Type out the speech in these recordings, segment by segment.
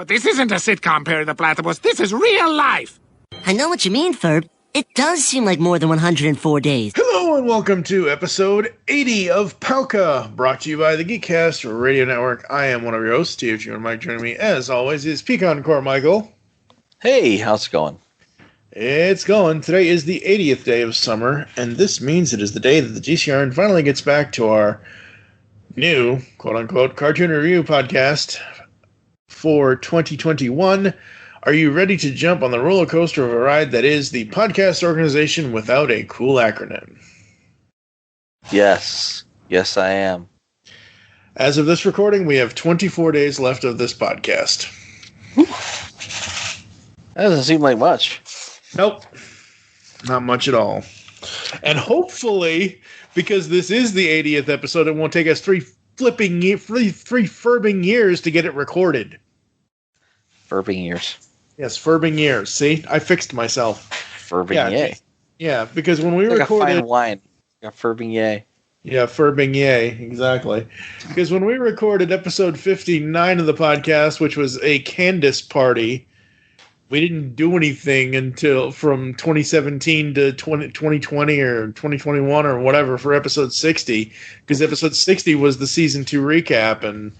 But this isn't a sitcom, Perry the Platypus. This is real life. I know what you mean, Ferb. It does seem like more than 104 days. Hello and welcome to episode 80 of PecanCt, brought to you by the Geekcast Radio Network. I am one of your hosts, TFG and Mike. Joining me, as always, is PecanCt Michael. Hey, how's it going? It's going. Today is the 80th day of summer, and this means it is the day that the GCRN finally gets back to our new, quote-unquote, cartoon review podcast for 2021. Are you ready to jump on the roller coaster of a ride that is the podcast organization without a cool acronym? Yes. Yes, I am. As of this recording, we have 24 days left of this podcast. That doesn't seem like much. Nope. Not much at all. And hopefully, because this is the 80th episode, it won't take us three furbing years to get it recorded. Furbing years. Yes, furbing years. See? I fixed myself. Furbing yay. Yeah, because when we like recorded... a fine wine. A furbing yay. Yeah, furbing yay. Exactly. Because when we recorded episode 59 of the podcast, which was a Candace party, we didn't do anything until from 2017 to 2020 or 2021 or whatever for episode 60, because episode 60 was the season 2 recap, and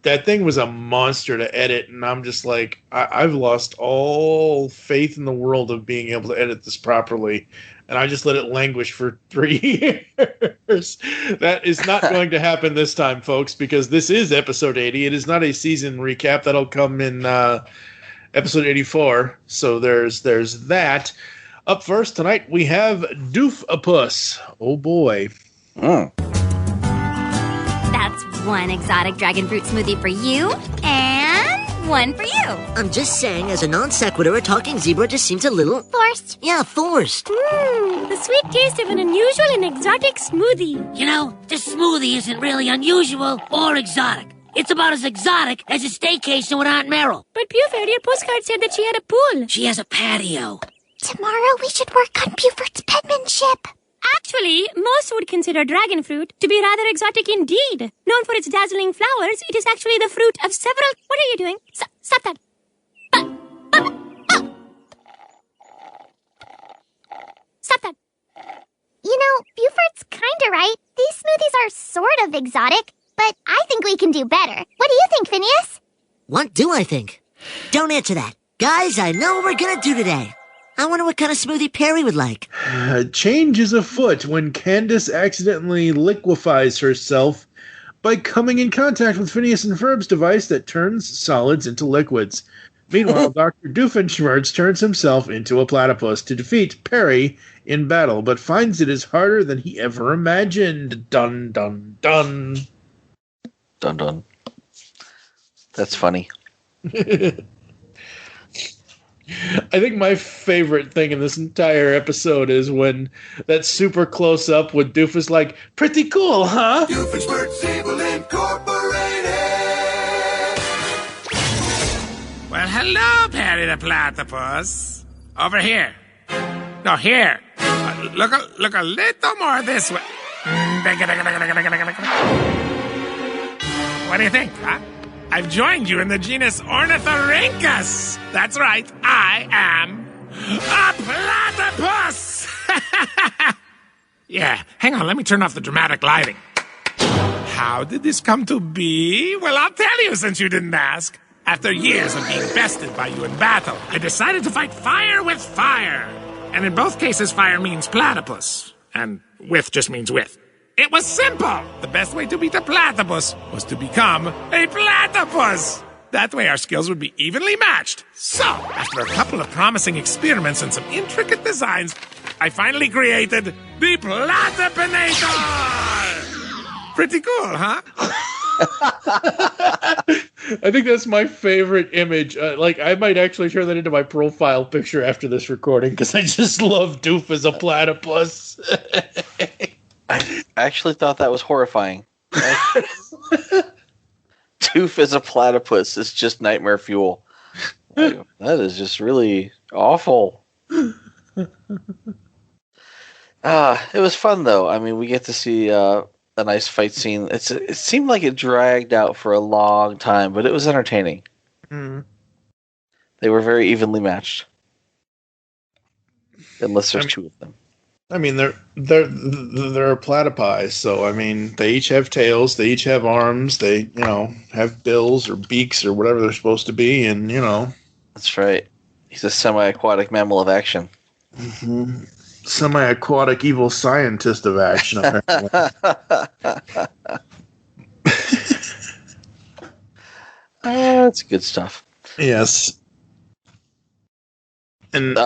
that thing was a monster to edit, and I'm just like, I've lost all faith in the world of being able to edit this properly, and I just let it languish for 3 years. That is not going to happen this time, folks, because this is episode 80. It is not a season recap. That'll come in episode 84, so there's that. Up first tonight, we have Doofapus. Oh, boy. Mm. That's one exotic dragon fruit smoothie for you, and one for you. I'm just saying, as a non sequitur, a talking zebra just seems a little... Forced. Yeah, forced. The sweet taste of an unusual and exotic smoothie. You know, this smoothie isn't really unusual or exotic. It's about as exotic as a staycation with Aunt Merrill. But Buford, your postcard said that she had a pool. She has a patio. Tomorrow we should work on Buford's penmanship. Actually, most would consider dragon fruit to be rather exotic indeed. Known for its dazzling flowers, it is actually the fruit of several... What are you doing? Stop that. Stop that. You know, Buford's kinda right. These smoothies are sort of exotic, but I think we can do better. What do you think, Phineas? What do I think? Don't answer that. Guys, I know what we're gonna do today. I wonder what kind of smoothie Perry would like. Change is afoot when Candace accidentally liquefies herself by coming in contact with Phineas and Ferb's device that turns solids into liquids. Meanwhile, Dr. Doofenshmirtz turns himself into a platypus to defeat Perry in battle, but finds it is harder than he ever imagined. Dun, dun, dun. Dun dun. That's funny. I think my favorite thing in this entire episode is when that super close up with Doofus like, pretty cool, huh? Doofenshmirtz Evil Incorporated. Well, hello, Perry the Platypus. Over here. No, here. Look a little more this way. What do you think, huh? I've joined you in the genus Ornithorhynchus. That's right, I am a platypus. Yeah, hang on, let me turn off the dramatic lighting. How did this come to be? Well, I'll tell you since you didn't ask. After years of being bested by you in battle, I decided to fight fire with fire. And in both cases, fire means platypus, and with just means with. It was simple. The best way to beat a platypus was to become a platypus. That way our skills would be evenly matched. So, after a couple of promising experiments and some intricate designs, I finally created the Platypinator! Pretty cool, huh? I think that's my favorite image. I might actually turn that into my profile picture after this recording, because I just love Doof as a platypus. I actually thought that was horrifying. Doof as a platypus is just nightmare fuel. That is just really awful. It was fun, though. I mean, we get to see a nice fight scene. It seemed like it dragged out for a long time, but it was entertaining. Mm. They were very evenly matched. Unless there's two of them. I mean, they're platypi, so I mean, they each have tails, they each have arms, they have bills or beaks or whatever they're supposed to be, and That's right. He's a semi-aquatic mammal of action. Mm-hmm. Semi-aquatic evil scientist of action. That's good stuff. Yes. And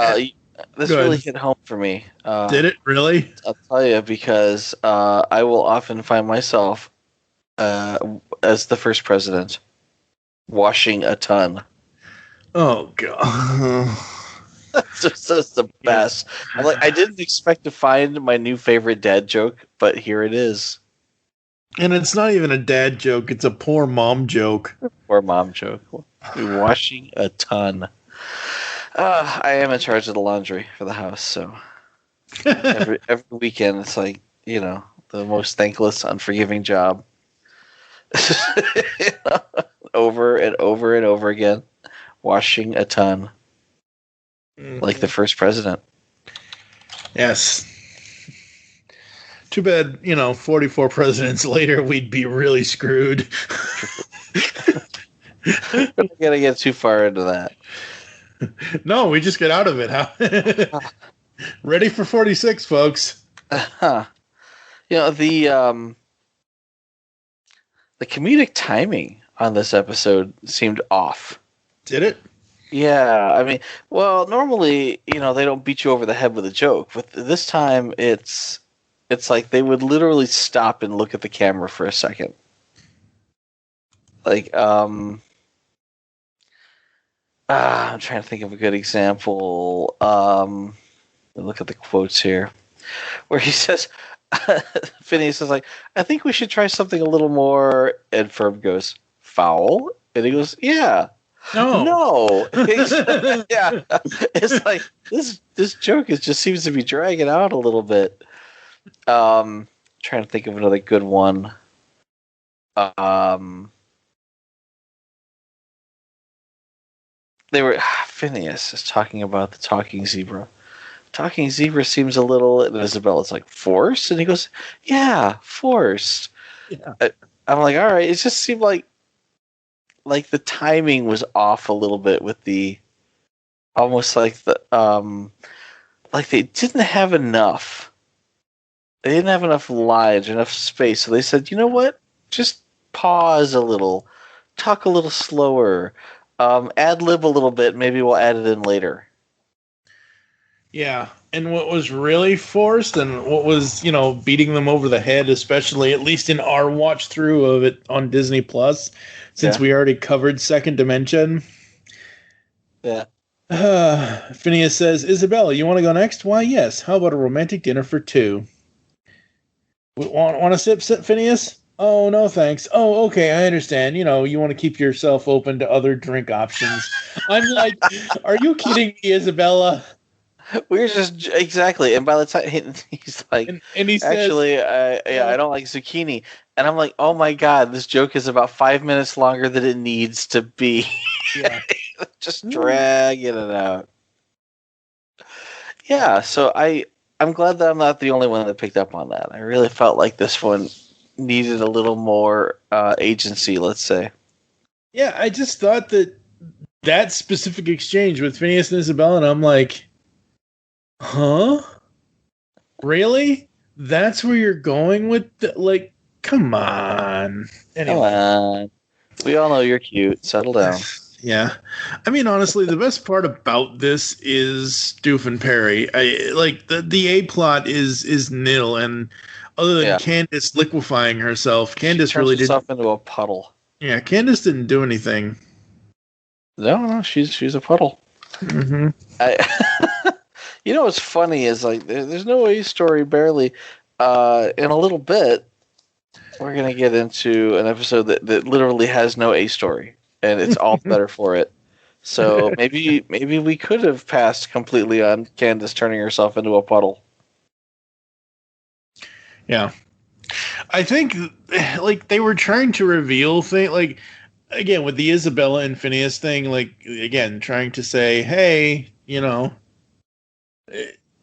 this really hit home for me. Did it really? I'll tell you, because I will often find myself as the first president washing a ton. Oh God. That's the best. I'm like, I didn't expect to find my new favorite dad joke, but here it is. And it's not even a dad joke; it's a poor mom joke. Poor mom joke. Washing a ton. I am in charge of the laundry for the house, so every weekend it's like the most thankless, unforgiving job. Over and over and over again, washing a ton. Like the first president. Yes. Too bad, 44 presidents later, we'd be really screwed. We're not going to get too far into that. No, we just get out of it. Ready for 46, folks. The comedic timing on this episode seemed off. Did it? Yeah, I mean, well, normally, they don't beat you over the head with a joke, but this time it's like they would literally stop and look at the camera for a second. Like, I'm trying to think of a good example. Look at the quotes here, where he says, Phineas is like, I think we should try something a little more, and Ferb goes, foul? And he goes, yeah. No. Yeah. It's like this joke just seems to be dragging out a little bit. Trying to think of another good one. Phineas is talking about the talking zebra. Talking zebra seems a little, and Isabella's like, forced? And he goes, yeah, forced. Yeah. I'm like, all right. It just seemed like the timing was off a little bit with the, almost like the, like they didn't have enough. They didn't have enough lines, enough space. So they said, you know what? Just pause a little, talk a little slower, ad-lib a little bit. Maybe we'll add it in later. Yeah. And what was really forced and what was, beating them over the head, especially at least in our watch through of it on Disney Plus, since we already covered Second Dimension. Yeah. Phineas says, Isabella, you want to go next? Why, yes. How about a romantic dinner for two? Want a sip, Phineas? Oh, no, thanks. Oh, okay, I understand. You want to keep yourself open to other drink options. I'm like, are you kidding me, Isabella? We're just exactly, and by the time he's like, and he says, actually, I don't like zucchini, and I'm like, oh my god, this joke is about 5 minutes longer than it needs to be. Yeah. Just dragging it out. Yeah, so I'm glad that I'm not the only one that picked up on that. I really felt like this one needed a little more agency, let's say. Yeah, I just thought that specific exchange with Phineas and Isabella, and I'm like, huh? Really? That's where you're going with come on. Anyway. Come on. We all know you're cute. Settle down. Yeah. I mean, honestly, the best part about this is Doof and Perry. The A plot is nil, and other than Candace liquefying herself, Candace really didn't herself into a puddle. Yeah, Candace didn't do anything. No, she's a puddle. Mm-hmm. What's funny is there's no A story barely. In a little bit, we're gonna get into an episode that literally has no A story, and it's all better for it. So maybe we could have passed completely on Candace turning herself into a puddle. Yeah, I think they were trying to reveal things again, with the Isabella and Phineas thing, like, again, trying to say, hey,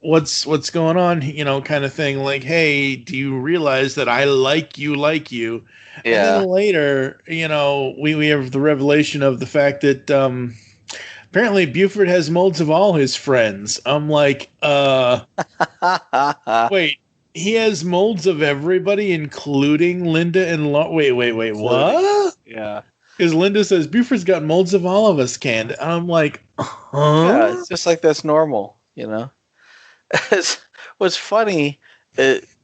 what's going on, kind of thing. Like, hey, do you realize that I like you? Yeah. And then later, we have the revelation of the fact that apparently Buford has molds of all his friends. I'm like, wait, he has molds of everybody, including Linda and Wait, what? Yeah. Because Linda says, Buford's got molds of all of us, Canned. And I'm like, huh? Yeah, it's just like that's normal, What's funny, it's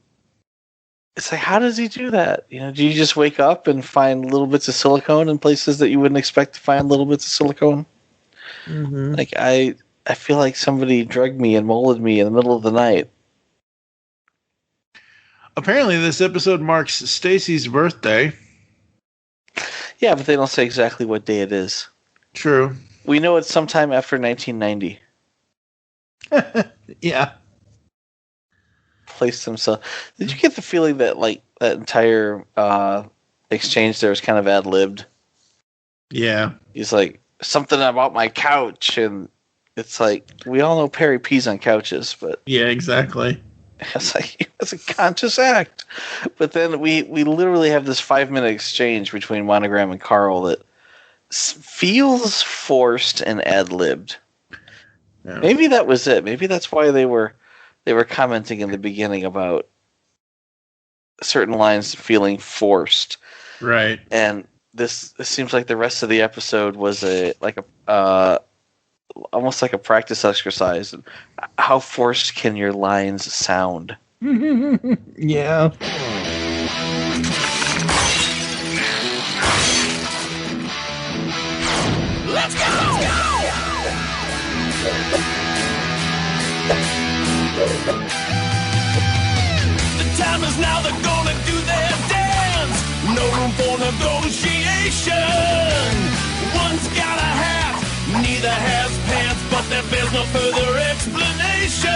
like, how does he do that? Do you just wake up and find little bits of silicone in places that you wouldn't expect to find little bits of silicone? Mm-hmm. Like, I feel like somebody drugged me and molded me in the middle of the night. Apparently, this episode marks Stacy's birthday. Yeah, but they don't say exactly what day it is. True. We know it's sometime after 1990. Yeah. Place themselves. Did you get the feeling that, like, that entire exchange there was kind of ad-libbed? Yeah. He's like, something about my couch, and it's like, we all know Perry pees on couches, but yeah, exactly. it's like, it's a conscious act. But then we literally have this 5-minute exchange between Monogram and Carl that feels forced and ad-libbed. Yeah. Maybe that was it. Maybe that's why they were commenting in the beginning about certain lines feeling forced. Right. And this seems like the rest of the episode was almost like a practice exercise. How forced can your lines sound? Yeah. Let's go! The time is now, they're gonna do their dance. No room for negotiation. One's got a hat, neither has pants, but there bears no further explanation.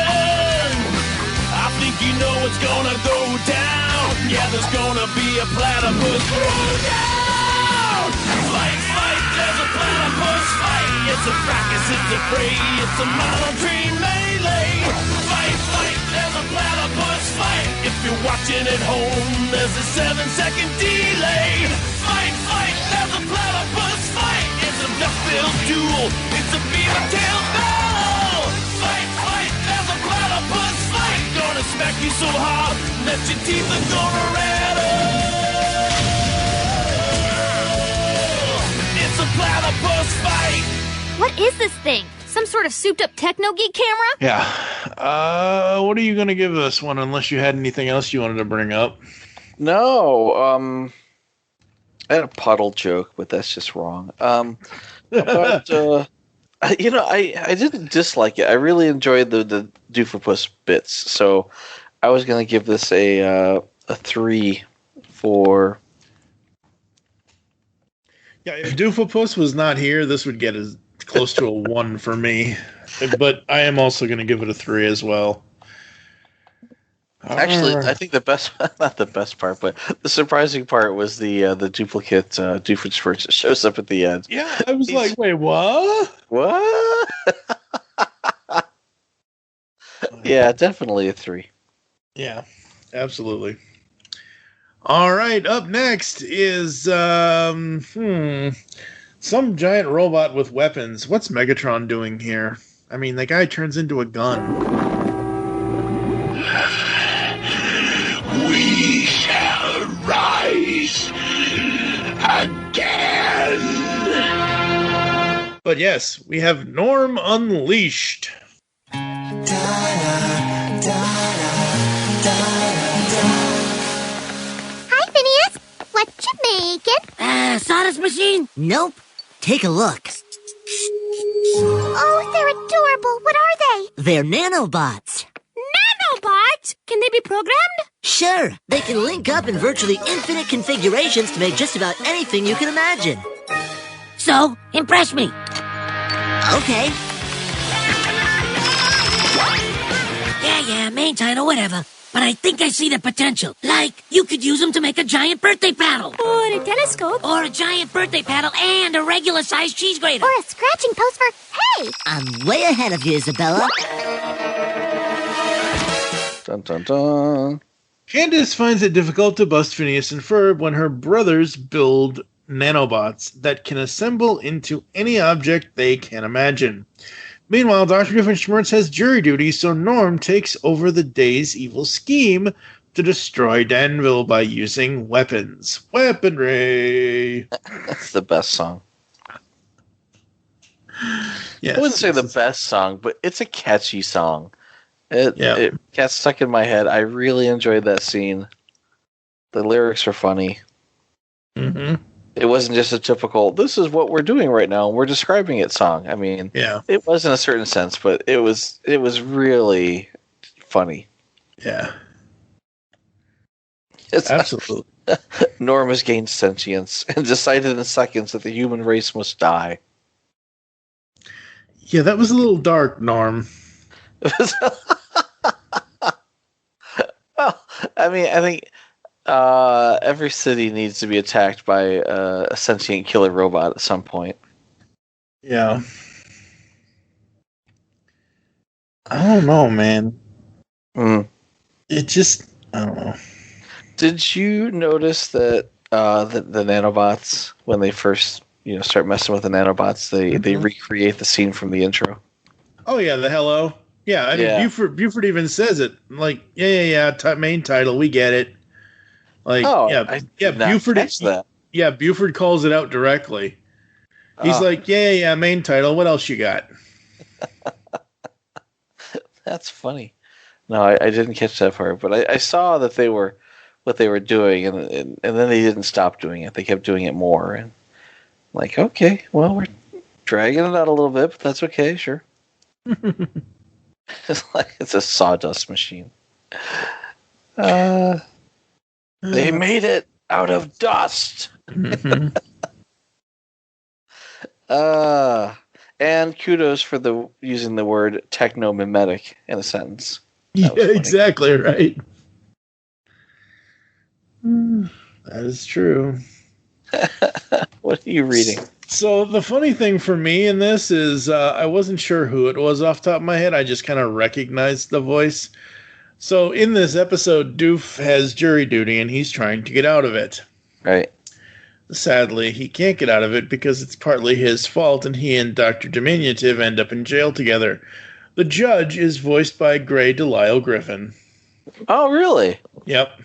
I think you know what's gonna go down. Yeah, there's gonna be a platypus throwdown. Fight, fight, there's a platypus fight. It's a fracas, it's a fray, it's a model train melee. Fight, fight, there's a platypus fight. If you're watching at home, there's a 7-second delay. Fight, fight, there's a platypus fight. It's a duck-billed duel, it's a beaver tail battle. Fight, fight, there's a platypus fight. Gonna smack you so hard that your teeth are gonna rattle. It's a platypus fight. What is this thing? Some sort of souped-up techno-geek camera? Yeah. What are you going to give this one, unless you had anything else you wanted to bring up? No. I had a puddle joke, but that's just wrong. But, I didn't dislike it. I really enjoyed the Doofapus bits, so I was going to give this a 3 for... Yeah, if Doofapus was not here, this would get as close to a 1 for me. But I am also going to give it a 3 as well. Actually, I think the best, not the best part, but the surprising part was the duplicate Doofenshmirtz that shows up at the end. Yeah, I was like, wait, what? What? Yeah, definitely a 3. Yeah, absolutely. All right, up next is some giant robot with weapons. What's Megatron doing here? I mean, the guy turns into a gun. We shall rise again. But yes, we have Norm Unleashed. Hi, Phineas. What you making? Sawdust machine? Nope. Take a look. Oh, they're adorable. What are they? They're nanobots. Nanobots? Can they be programmed? Sure, they can link up in virtually infinite configurations to make just about anything you can imagine. So, impress me. Okay. Yeah, main title, whatever. but I think I see the potential. Like, you could use them to make a giant birthday paddle. Or a telescope. Or a giant birthday paddle and a regular-sized cheese grater. Or a scratching post for hay. I'm way ahead of you, Isabella. Dun dun dun. Candace finds it difficult to bust Phineas and Ferb when her brothers build nanobots that can assemble into any object they can imagine. Meanwhile, Dr. Doofenshmirtz has jury duty, so Norm takes over the day's evil scheme to destroy Danville by using weapons. Weaponry! That's the best song. Yes, I wouldn't say the best song, but it's a catchy song. It got stuck in my head. I really enjoyed that scene. The lyrics are funny. Mm-hmm. It wasn't just a typical, this is what we're doing right now, we're describing it song. I mean, it was in a certain sense, but it was really funny. Yeah. It's absolutely. Norm has gained sentience and decided in seconds that the human race must die. Yeah, that was a little dark, Norm. Well, I mean, I think every city needs to be attacked by a sentient killer robot at some point. Yeah. I don't know, man. It just, I don't know. Did you notice that the nanobots, when they first start messing with the nanobots, they recreate the scene from the intro? Oh yeah, the hello. Yeah, I mean Buford even says it. Like, main title, we get it. Like, Buford that. Yeah, Buford calls it out directly. He's like, main title. What else you got? That's funny. No, I didn't catch that part, but I saw that they were what they were doing, and then they didn't stop doing it. They kept doing it more, and like, okay, well, we're dragging it out a little bit, but that's okay, sure. It's like it's a sawdust machine. They made it out of dust. And kudos for using the word techno-mimetic in a sentence. Yeah, exactly right. That is true. What are you reading? So the funny thing for me in this is I wasn't sure who it was off the top of my head. I just kind of recognized the voice. So in this episode, Doof has jury duty and he's trying to get out of it. Right. Sadly, he can't get out of it because it's partly his fault and he and Dr. Diminutive end up in jail together. The judge is voiced by Gray Delisle Griffin. Oh, really? Yep.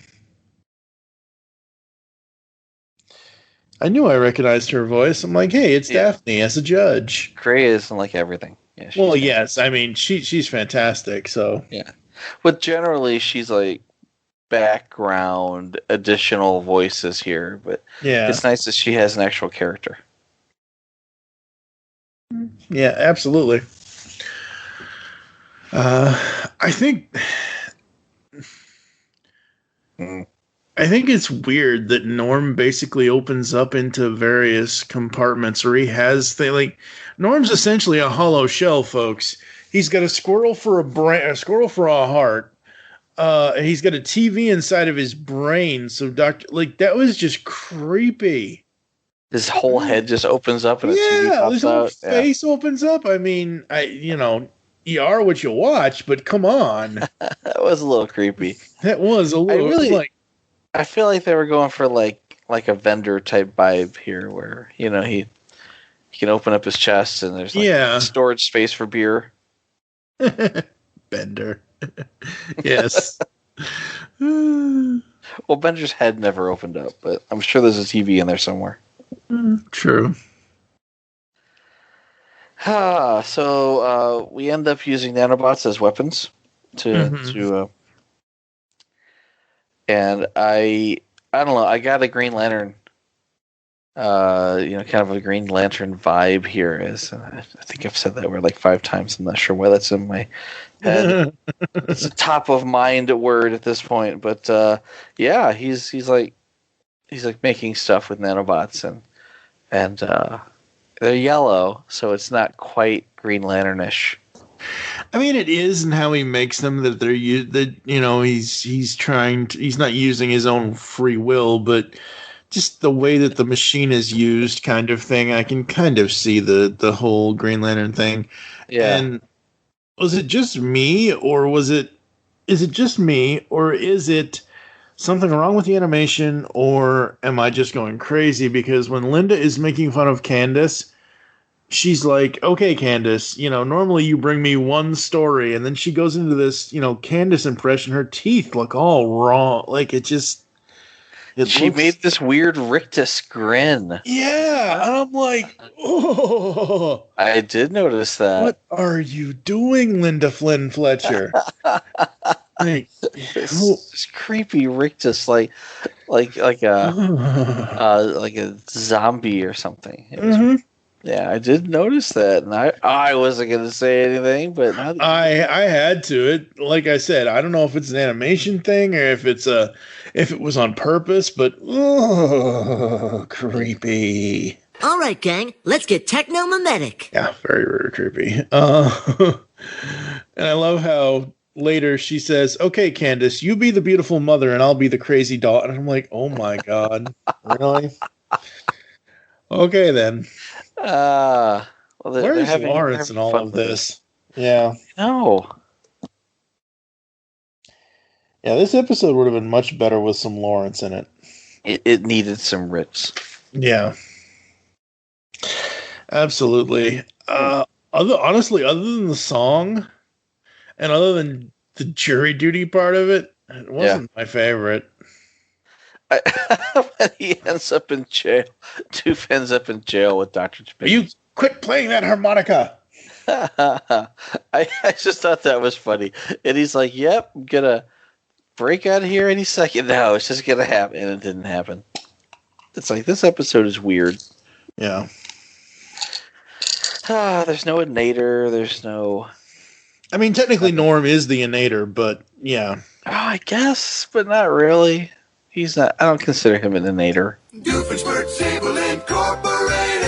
I knew I recognized her voice. I'm like, hey, it's Daphne as a judge. Gray isn't like everything. Yeah, well, yes. I mean, she's fantastic. So yeah, but generally she's like background additional voices here. But yeah, it's nice that she has an actual character. Yeah, absolutely. I think it's weird that Norm basically opens up into various compartments where he has Norm's essentially a hollow shell, folks. He's got a squirrel for a brain, a squirrel for a heart. He's got a TV inside of his brain. So that was just creepy. His whole head just opens up and a TV pops his whole out. face opens up. I mean, you are what you watch, but come on. That was a little creepy. That was a little I feel like they were going for like a vendor type vibe here, where he can open up his chest and there's storage space for beer. Bender, yes. Well, Bender's head never opened up, but I'm sure there's a TV in there somewhere. True. So we end up using nanobots as weapons to and I don't know. I got a Green Lantern, kind of a Green Lantern vibe here. I think I've said that word like 5 times. I'm not sure why that's in my head. It's a top of mind word at this point, but he's like making stuff with nanobots and they're yellow, so it's not quite Green Lantern-ish. I mean, it is in how he makes them that he's not using his own free will, but just the way that the machine is used, kind of thing. I can kind of see the whole Green Lantern thing. Yeah. And was it just me, or is it something wrong with the animation, or am I just going crazy? Because when Linda is making fun of Candace, she's like, okay, Candace, normally you bring me one story, and then she goes into this, Candace impression. Her teeth look all wrong. Like, she made this weird rictus grin. Yeah, and I'm like, oh. I did notice that. What are you doing, Linda Flynn Fletcher? Like, this creepy rictus, like a zombie or something. Yeah, I did notice that, and I wasn't going to say anything, but I had to. Like I said, I don't know if it's an animation thing or if it was on purpose, but creepy. All right, gang, let's get techno-mimetic. Yeah, very, very creepy. And I love how later she says, "Okay, Candace, you be the beautiful mother, and I'll be the crazy daughter." And I'm like, "Oh my god, really?" Okay, then. Where is Lawrence in all of this? Yeah. No. Yeah, this episode would have been much better with some Lawrence in it. It needed some Ritz. Yeah. Absolutely. Honestly, other than the song, and other than the jury duty part of it, it wasn't my favorite. When he ends up in jail, Doof ends up in jail with Dr. Spade. You quit playing that harmonica. I just thought that was funny. And he's like, yep, I'm going to break out of here any second now. It's just going to happen. And it didn't happen. It's like, this episode is weird. Yeah. There's no Inator. There's no... I mean, technically Norm is the Inator, but yeah. Oh, I guess, but not really. He's not. I don't consider him an Inator. Doof and Perry Incorporated.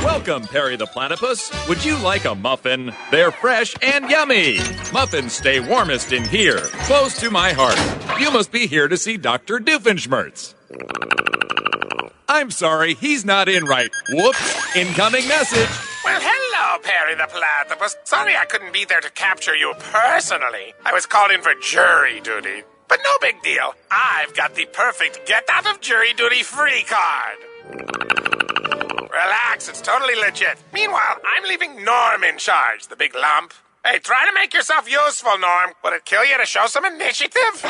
Welcome, Perry the Platypus. Would you like a muffin? They're fresh and yummy. Muffins stay warmest in here, close to my heart. You must be here to see Dr. Doofenshmirtz. I'm sorry, he's not in right. Whoops, incoming message. Well, hello, Perry the Platypus. Sorry I couldn't be there to capture you personally. I was called in for jury duty. But no big deal. I've got the perfect get out of jury duty free card. Relax, it's totally legit. Meanwhile, I'm leaving Norm in charge, the big lump. Hey, try to make yourself useful, Norm. Would it kill you to show some initiative?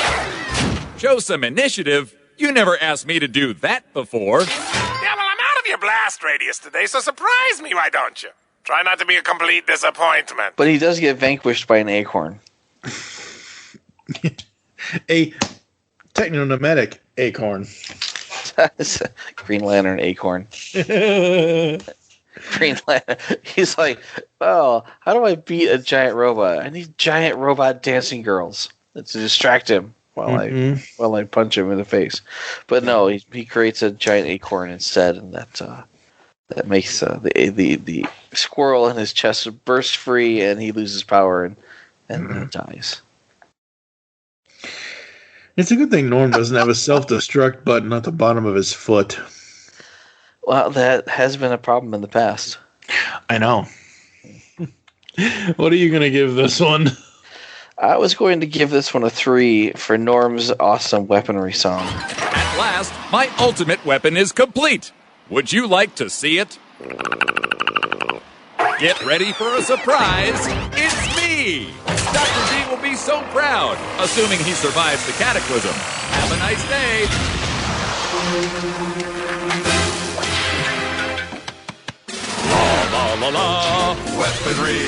Show some initiative? You never asked me to do that before. Yeah, well, I'm out of your blast radius today, so surprise me, why don't you? Try not to be a complete disappointment. But he does get vanquished by an acorn. A techno-nomadic acorn. Green Lantern acorn. Green Lantern. He's like, well, how do I beat a giant robot? I need giant robot dancing girls to distract him while I punch him in the face. But no, he creates a giant acorn instead, and that makes the squirrel in his chest burst free, and he loses power and dies. It's a good thing Norm doesn't have a self-destruct button at the bottom of his foot. Well, that has been a problem in the past. I know. What are you going to give this one? I was going to give this one a 3 for Norm's awesome weaponry song. At last, my ultimate weapon is complete. Would you like to see it? Get ready for a surprise. It's me! Dr. D will be so proud, assuming he survives the cataclysm. Have a nice day. La la la la. Weaponry.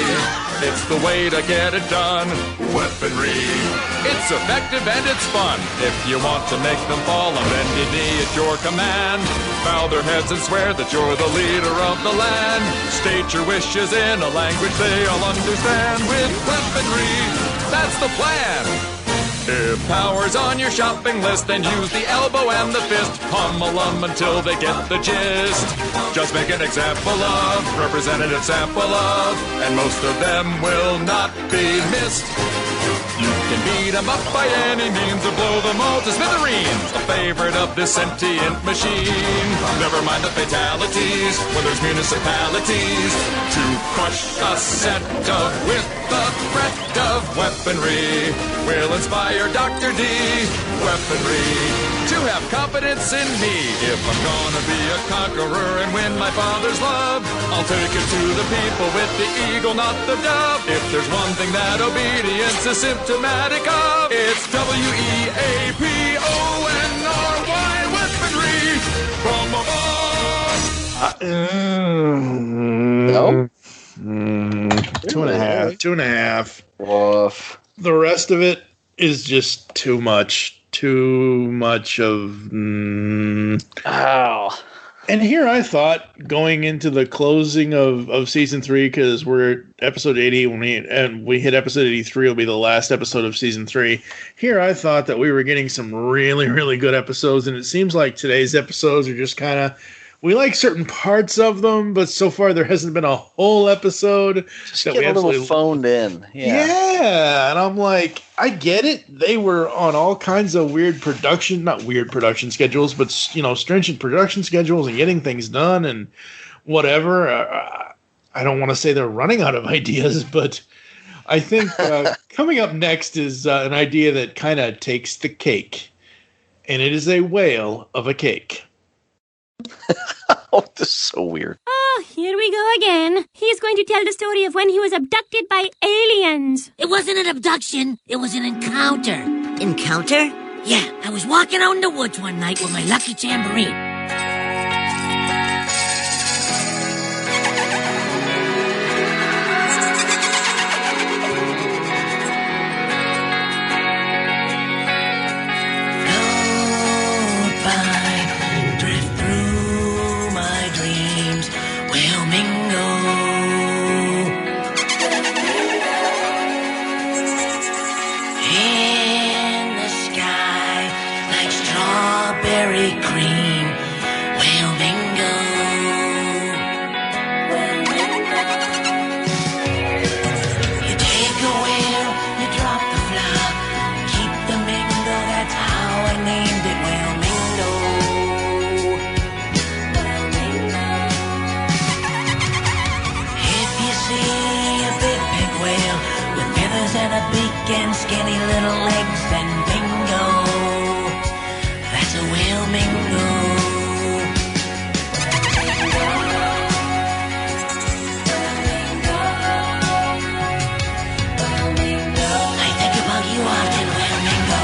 It's the way to get it done. Weaponry. It's effective and it's fun. If you want to make them fall on bended knee at your command, bow their heads and swear that you're the leader of the land. State your wishes in a language they all understand. With weaponry, that's the plan. If power's on your shopping list, then use the elbow and the fist. Pummel them until they get the gist. Just make an example of, representative sample of, and most of them will not be missed. You can beat them up by any means or blow them all to smithereens. A favorite of this sentient machine. Never mind the fatalities when there's municipalities to crush a set of with the threat of weaponry. Will inspire Dr. D. Weaponry to have confidence in me. If I'm gonna be a conqueror and win my father's love, I'll take it to the people with the eagle, not the dove. If there's one thing that obedience is symptomatic of, it's WEAPONRY, weaponry from above. No? 2.5. 2.5. Woof. The rest of it is just too much. Too much of. Ow. And here I thought, going into the closing of season 3, because we're at episode 80, when we hit episode 83, will be the last episode of season 3. Here I thought that we were getting some really, really good episodes, and it seems like today's episodes are just kind of. We like certain parts of them, but so far there hasn't been a whole episode. Just that get a little phoned in. Yeah, and I'm like, I get it. They were on all kinds of not weird production schedules, but, stringent production schedules and getting things done and whatever. I don't want to say they're running out of ideas, but I think coming up next is an idea that kind of takes the cake, and it is a whale of a cake. Oh, this is so weird. Oh, here we go again. He's going to tell the story of when he was abducted by aliens. It wasn't an abduction. It was an encounter. Encounter? Yeah, I was walking out in the woods one night with my lucky tambourine. And skinny little legs, then bingo, that's a whale mingo. I think about you often, whale mingo.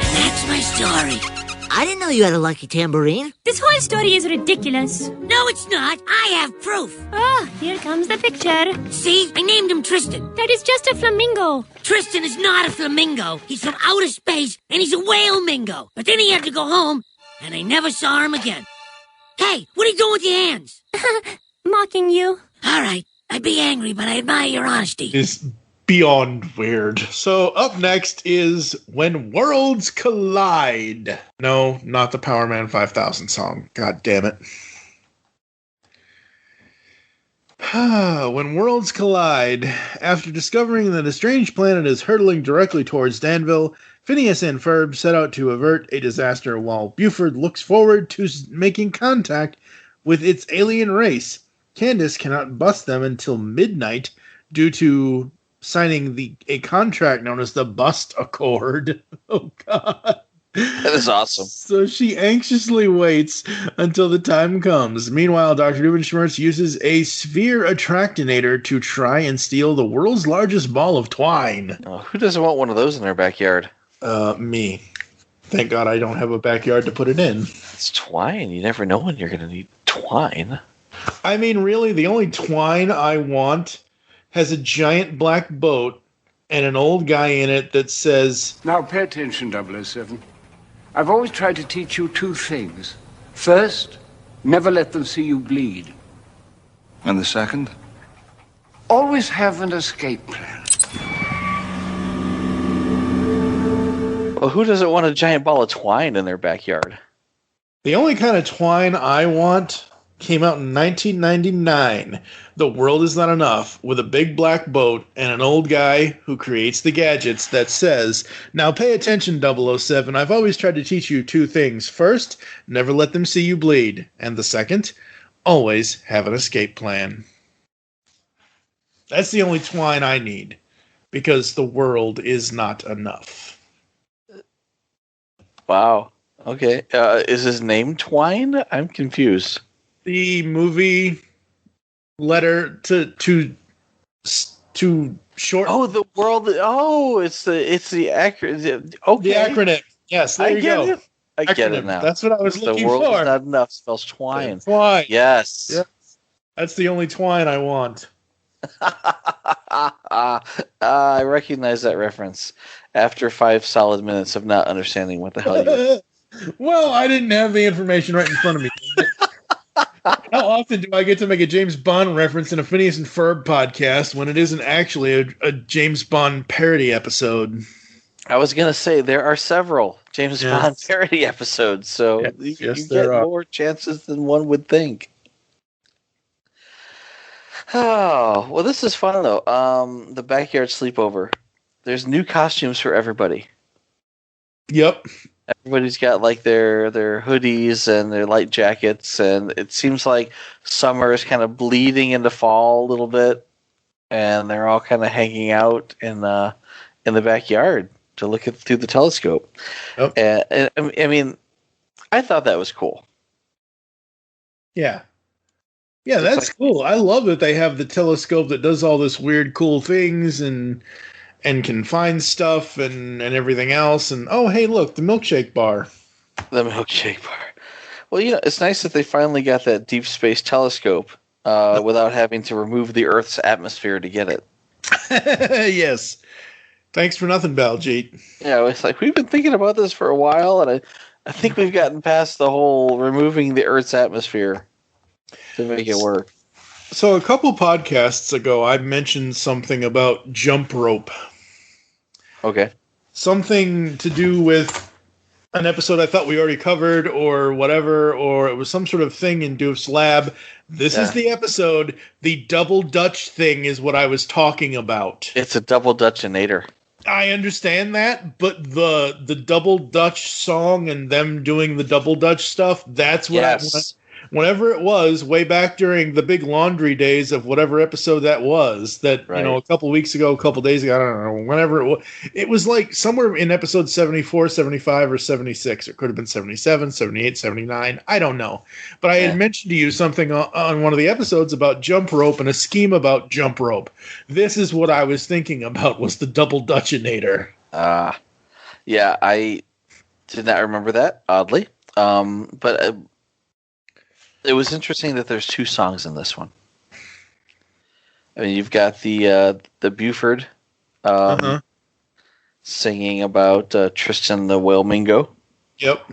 And that's my story. I didn't know you had a lucky tambourine. This whole story is ridiculous. No, it's not. I have proof. Oh, here comes the picture. See? I named him Tristan. That is just a flamingo. Tristan is not a flamingo. He's from outer space, and he's a whale mingo. But then he had to go home, and I never saw him again. Hey, what are you doing with your hands? Mocking you. All right. I'd be angry, but I admire your honesty. It's beyond weird. So up next is When Worlds Collide. No, not the Power Man 5000 song. God damn it. When Worlds Collide. After discovering that a strange planet is hurtling directly towards Danville, Phineas and Ferb set out to avert a disaster while Buford looks forward to making contact with its alien race. Candace cannot bust them until midnight due to signing a contract known as the Bust Accord. Oh, God. That is awesome. So she anxiously waits until the time comes. Meanwhile, Dr. Doofenshmirtz uses a sphere attractinator to try and steal the world's largest ball of twine. Oh, who doesn't want one of those in their backyard? Me. Thank God I don't have a backyard to put it in. It's twine. You never know when you're going to need twine. I mean, really, the only twine I want has a giant black boat and an old guy in it that says, "Now pay attention, 007. I've always tried to teach you two things. First, never let them see you bleed. And the second? always have an escape plan. Well, who doesn't want a giant ball of twine in their backyard? The only kind of twine I want came out in 1999. The World Is Not Enough, with a big black boat and an old guy who creates the gadgets that says, "Now pay attention, 007. I've always tried to teach you two things. First, never let them see you bleed. And the second, always have an escape plan." That's the only twine I need, because the world is not enough. Wow. Okay. Is his name Twine? I'm confused. The movie letter to short. Oh, the world. Oh, it's the acronym. Okay. The acronym. Yes, there you go. I get it now. That's what I was looking for. The world is not enough spells twine. Twine. Yes. That's the only twine I want. I recognize that reference after 5 solid minutes of not understanding what the hell you. Well, I didn't have the information right in front of me. How often do I get to make a James Bond reference in a Phineas and Ferb podcast when it isn't actually a James Bond parody episode? I was going to say there are several James Bond parody episodes, so you get more chances than one would think. Oh, well, this is fun, though. The backyard sleepover. There's new costumes for everybody. Yep. Everybody's got like their hoodies and their light jackets, and it seems like summer is kind of bleeding into fall a little bit, and they're all kind of hanging out in the backyard to look through the telescope. Yep. And I mean, I thought that was cool. Yeah. Yeah, that's cool. I love that they have the telescope that does all this weird, cool things and can find stuff and everything else. And, oh, hey, look, the milkshake bar. The milkshake bar. Well, it's nice that they finally got that deep space telescope without having to remove the Earth's atmosphere to get it. Yes. Thanks for nothing, Baljeet. Yeah, it's like we've been thinking about this for a while, and I think we've gotten past the whole removing the Earth's atmosphere to make it work. So a couple podcasts ago, I mentioned something about jump rope. Okay. Something to do with an episode I thought we already covered or whatever, or it was some sort of thing in Doof's lab. This is the episode. The double Dutch thing is what I was talking about. It's a double Dutchinator. I understand that, but the double Dutch song and them doing the double Dutch stuff, that's what whenever it was, way back during the big laundry days of whatever episode that was, a couple weeks ago, a couple days ago, I don't know, whenever it was like somewhere in episode 74, 75, or 76. It could have been 77, 78, 79. I don't know. But I had mentioned to you something on one of the episodes about jump rope and a scheme about jump rope. This is what I was thinking about, was the double Dutchinator. Yeah, I did not remember that, oddly. But it was interesting that there's 2 songs in this one. I mean, you've got the Buford singing about Tristan the Whale Mingo. Yep.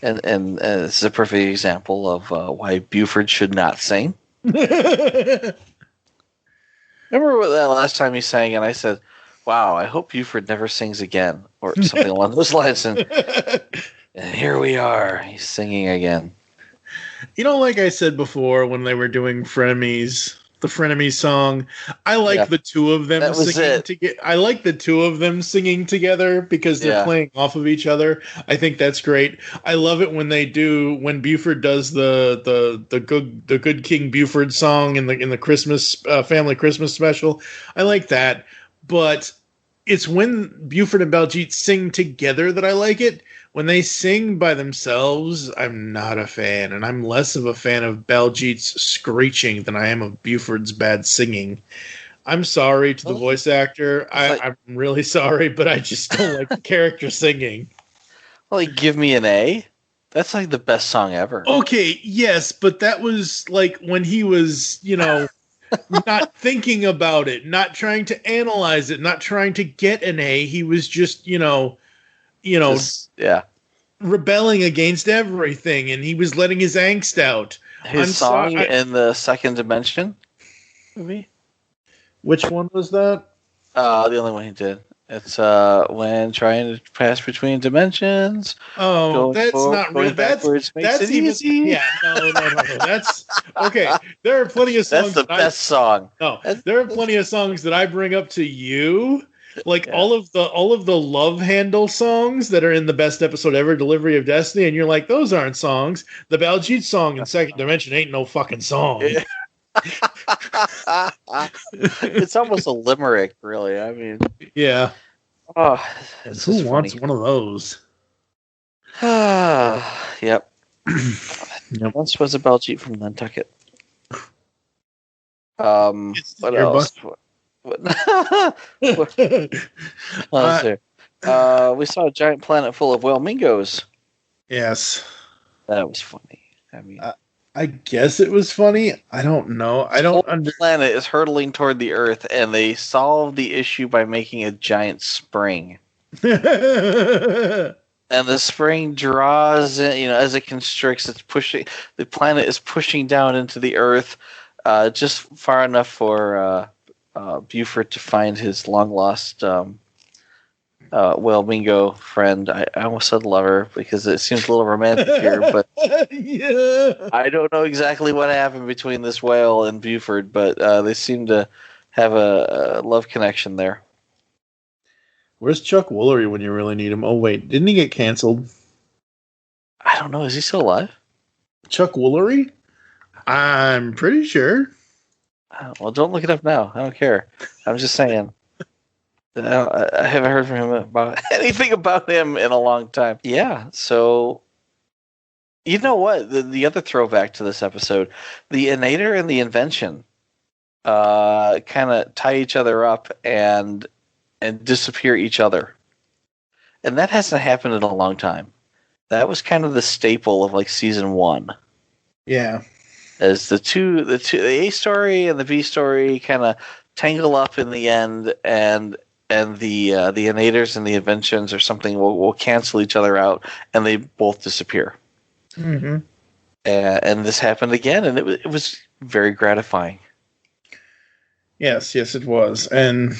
And this is a perfect example of why Buford should not sing. Remember that last time he sang, and I said, "Wow, I hope Buford never sings again," or something along those lines. And here we are, he's singing again. Like I said before, when they were doing Frenemies, the Frenemies song, I like the two of them singing together. I like the two of them singing together because they're playing off of each other. I think that's great. I love it when Buford does the Good King Buford song in the Christmas family Christmas special. I like that, but it's when Buford and Baljeet sing together that I like it. When they sing by themselves, I'm not a fan, and I'm less of a fan of Baljeet's screeching than I am of Buford's bad singing. I'm sorry to the voice actor. I'm really sorry, but I just don't like the character singing. Well, Give Me an A? That's like the best song ever. Okay, yes, but that was like when he was, not thinking about it, not trying to analyze it, not trying to get an A. He was just, rebelling against everything, and he was letting his angst out. His song in the Second Dimension movie? Which one was that? The only one he did. It's when trying to pass between dimensions. Oh, that's not real. That's even. Easy. Yeah, no. That's okay. There are plenty of songs. That's the best song. No, there are plenty of songs that I bring up to you, like all of the love handle songs that are in the best episode ever, Delivery of Destiny, and you're like, those aren't songs. The Baljeet song in Second Dimension ain't no fucking song. It's almost a limerick, really. I mean, yeah. Oh, who wants one of those? Yep. Once was a Baljeet from Nantucket. What else? We saw a giant planet full of whale mingos. Yes. That was funny. I mean, I guess it was funny. I don't know. The planet is hurtling toward the Earth, and they solve the issue by making a giant spring. And the spring draws in, as it constricts, it's pushing. The planet is pushing down into the Earth, just far enough for Buford to find his long lost whale mingo friend. I almost said lover because it seems a little romantic here, but yeah. I don't know exactly what happened between this whale and Buford, but they seem to have a love connection there. Where's Chuck Woolery when you really need him? Oh wait, didn't he get canceled? I don't know. Is he still alive? Chuck Woolery? I'm pretty sure. Well, don't look it up now. I don't care. I'm just saying. I haven't heard from him about anything about him in a long time. Yeah, so you know what? The other throwback to this episode, the Innator and the Invention kind of tie each other up and disappear each other. And that hasn't happened in a long time. That was kind of the staple of like season 1. Yeah. As the A story and the B story kind of tangle up in the end, and the Innators and the Inventions or something will cancel each other out, and they both disappear. Mm-hmm. And this happened again, and it was very gratifying. Yes, it was. And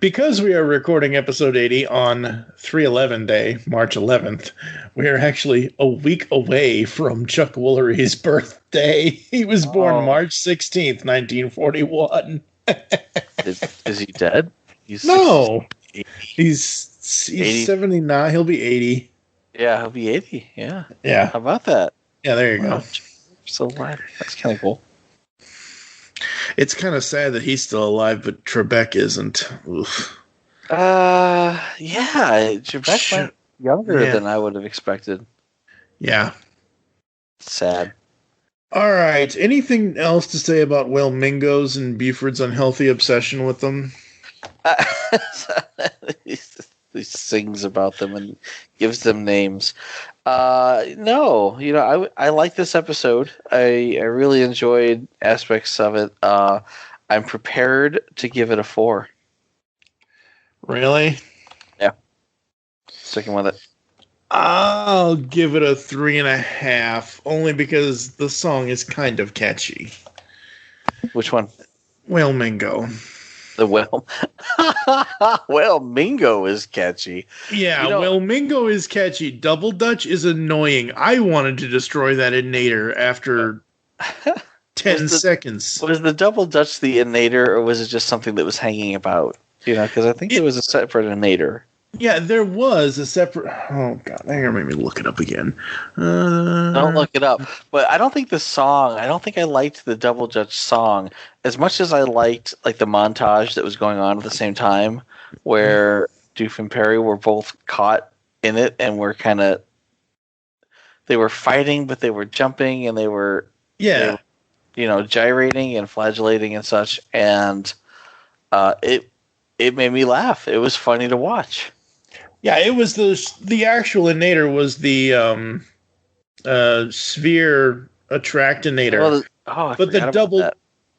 because we are recording episode 80 on 3/11 day, March 11th, we are actually a week away from Chuck Woolery's birthday. He was born March 16th, 1941. Is he dead? No. He's 79. He'll be 80. Yeah, he'll be 80. Yeah. Yeah. How about that? Yeah, there you go. Still alive. That's kind of cool. It's kind of sad that he's still alive, but Trebek isn't. Oof. Yeah. Trebek went younger than I would have expected. Yeah. Sad. All right. Anything else to say about whale mingos and Buford's unhealthy obsession with them? He sings about them and gives them names. No, I like this episode. I really enjoyed aspects of it. I'm prepared to give it a 4. Really? Yeah. Sticking with it. I'll give it a 3.5, only because the song is kind of catchy. Which one? Whale Mingo. The whale. Whale Mingo is catchy. Yeah, Whale Mingo is catchy. Double Dutch is annoying. I wanted to destroy that Innator after 10 seconds. Was the Double Dutch the Innator, or was it just something that was hanging about? Because I think it was a separate Innator. Yeah, there was a separate... Oh, God. They're going to make me look it up again. Don't look it up. But I don't think I liked the Double Dutch song as much as I liked like the montage that was going on at the same time, where Doof and Perry were both caught in it and were kind of... They were fighting, but they were jumping, and they were... Yeah. They were, gyrating and flagellating and such. And it made me laugh. It was funny to watch. Yeah, it was the actual Innator was the sphere attractinator. But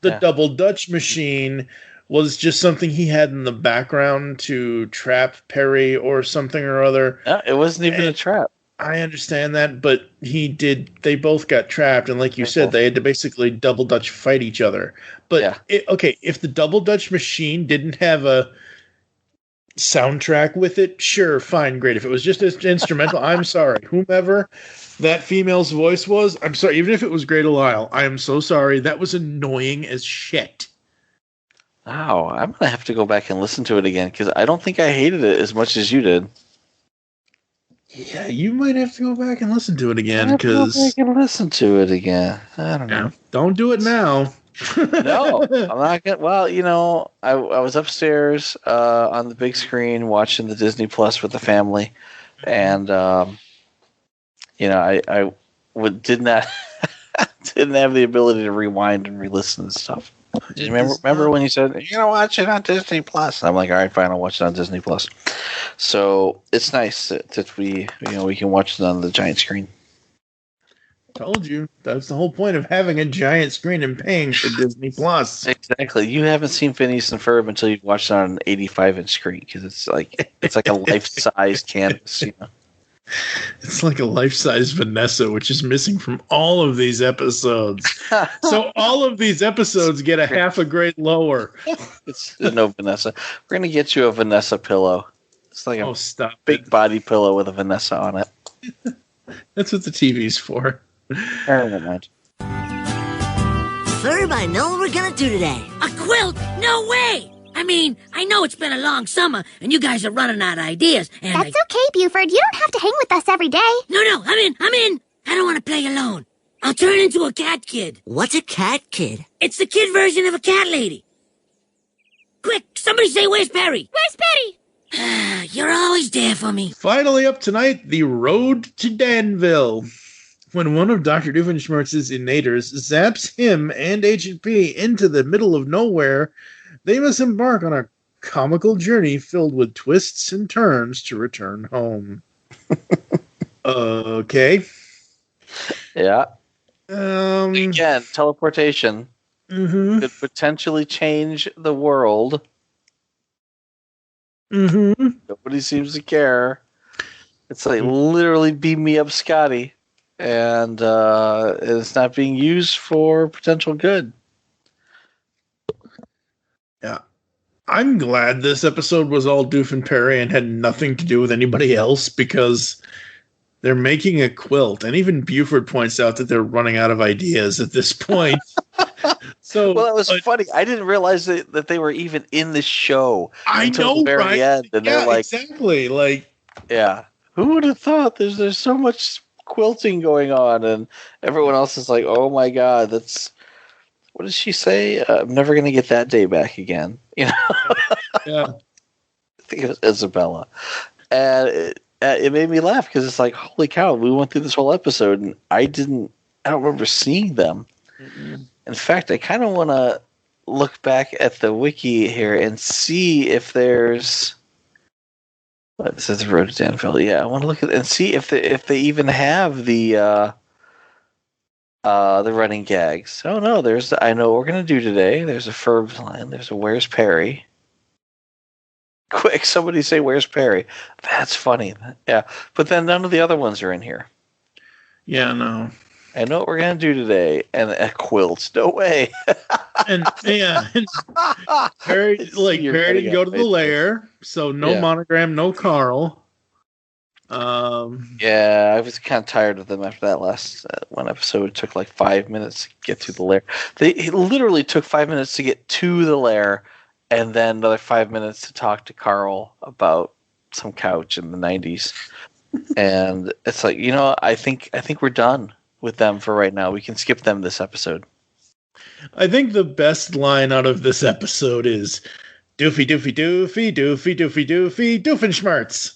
the double Dutch machine was just something he had in the background to trap Perry or something or other. No, it wasn't even a trap. I understand that, but they both got trapped, and like you said, they had to basically double Dutch fight each other. But, if the double Dutch machine didn't have a soundtrack with it, sure, fine, great. If it was just an instrumental, I'm sorry. Whomever that female's voice was, I'm sorry. Even if it was Great Lyle, I am so sorry. That was annoying as shit. Oh, I'm going to have to go back and listen to it again, because I don't think I hated it as much as you did. Yeah, you might have to go back and listen to it again, because I can listen to it again. I don't know. Don't do it now. No, I'm not gonna. Well, I was upstairs on the big screen watching the Disney Plus with the family, and I did not didn't have the ability to rewind and re-listen and stuff. Do you remember when you said you're gonna watch it on Disney Plus? And I'm like, all right, fine, I'll watch it on Disney Plus. So it's nice that we can watch it on the giant screen. Told you, that's the whole point of having a giant screen and paying for Disney Plus. Exactly. You haven't seen Phineas and Ferb until you've watched it on an 85-inch screen, because it's like a life-size canvas. It's like a life-size Vanessa, which is missing from all of these episodes. So all of these episodes get a half a grade lower. There's no Vanessa. We're gonna get you a Vanessa pillow. It's like a big body pillow with a Vanessa on it. That's what the TV's for. Never mind. Ferb, I know what we're gonna do today. A quilt? No way! I mean, I know it's been a long summer, and you guys are running out of ideas, and That's okay, Buford. You don't have to hang with us every day. No, I'm in! I don't want to play alone. I'll turn into a cat kid. What's a cat kid? It's the kid version of a cat lady. Quick, somebody say, where's Perry? Where's Perry? You're always there for me. Finally up tonight, the road to Danville. When one of Dr. Doofenshmirtz's innators zaps him and Agent P into the middle of nowhere, they must embark on a comical journey filled with twists and turns to return home. Okay. Yeah. Again, teleportation could potentially change the world. Nobody seems to care. It's like literally beam me up, Scotty. And it's not being used for potential good. Yeah. I'm glad this episode was all Doof and Perry and had nothing to do with anybody else, because they're making a quilt. And even Buford points out that they're running out of ideas at this point. So, well, it was funny. I didn't realize that they were even in the show until the very end. And yeah, they're like, exactly. Like, yeah, who would have thought? There's so much quilting going on, and everyone else is like, oh my god, that's, what does she say? I'm never going to get that day back again. Yeah. I think it was Isabella. And it made me laugh, because it's like, holy cow, we went through this whole episode and I don't remember seeing them. In fact, I kind of want to look back at the wiki here and see if there's, it says the road to Danville. Yeah, I want to look at and see if they even have the running gags. Oh no, there's I know what we're gonna do today. There's a Ferb's line. There's a Where's Perry. Quick, somebody say Where's Perry. That's funny. Yeah, but then none of the other ones are in here. Yeah, no. I know what we're gonna do today, and a quilt. No way. and Perry didn't go to the lair, so no monogram, no Carl. Yeah, I was kind of tired of them after that last one episode. It took like 5 minutes to get to the lair. It literally took 5 minutes to get to the lair, and then another 5 minutes to talk to Carl about some couch in the 90s. And it's like, I think we're done with them for right now. We can skip them this episode. I think the best line out of this episode is Doofy, Doofy, Doofy, Doofy, Doofy, Doofy, Doofenshmirtz.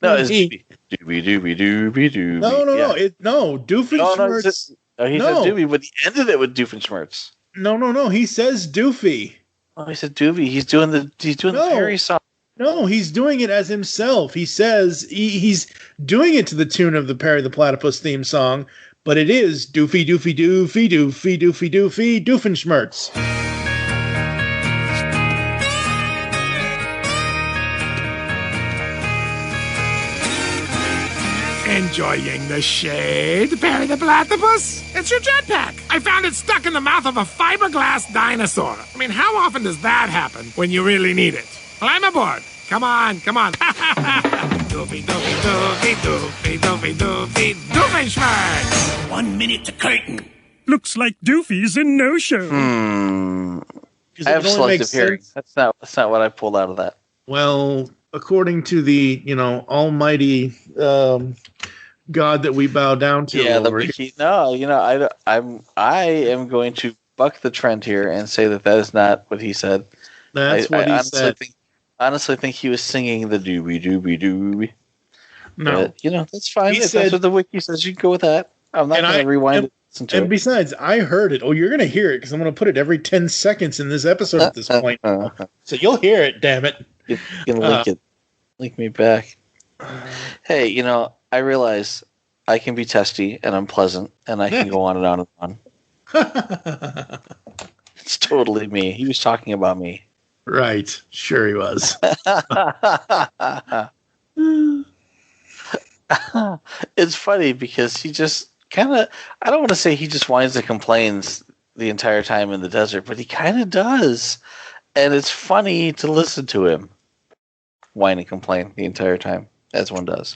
No, it's Doofy, Doofy, Doofy, Doofy. No, Doofenshmirtz. He says Doofy, but he ended it with Doofenshmirtz. No, he says Doofy. Oh, he said Doofy. He's doing the Perry song. No, he's doing it as himself. He says he's doing it to the tune of the Perry the Platypus theme song, but it is Doofy, Doofy, Doofy, Doofy, Doofy, Doofy, Doofenshmirtz. And enjoying the shade, Perry the platypus? It's your jetpack. I found it stuck in the mouth of a fiberglass dinosaur. I mean, how often does that happen when you really need it? Climb aboard. Come on, come on. Doofy, doofy, doofy, doofy, doofy, doofy, Doofenshmirtz. 1 minute to curtain. Looks like Doofy's in no-show. I have selective hearing. That's not what I pulled out of that. Well, according to the almighty God that we bow down to. Yeah, the wiki. No, I am going to buck the trend here and say that is not what he said. That's what he said. Honestly, think he was singing the doobie doobie doobie. No, but, that's fine. If that's what the wiki says, you can go with that. I'm not going to rewind it. And besides, I heard it. Oh, you're going to hear it because I'm going to put it every 10 seconds in this episode at this point. So you'll hear it, damn it. You can link it. Link me back. Hey, I realize I can be testy and I'm pleasant and I can go on and on and on. It's totally me. He was talking about me. Right. Sure he was. It's funny because he just kind of, I don't want to say he just whines and complains the entire time in the desert, but he kind of does. And it's funny to listen to him whine and complain the entire time, as one does.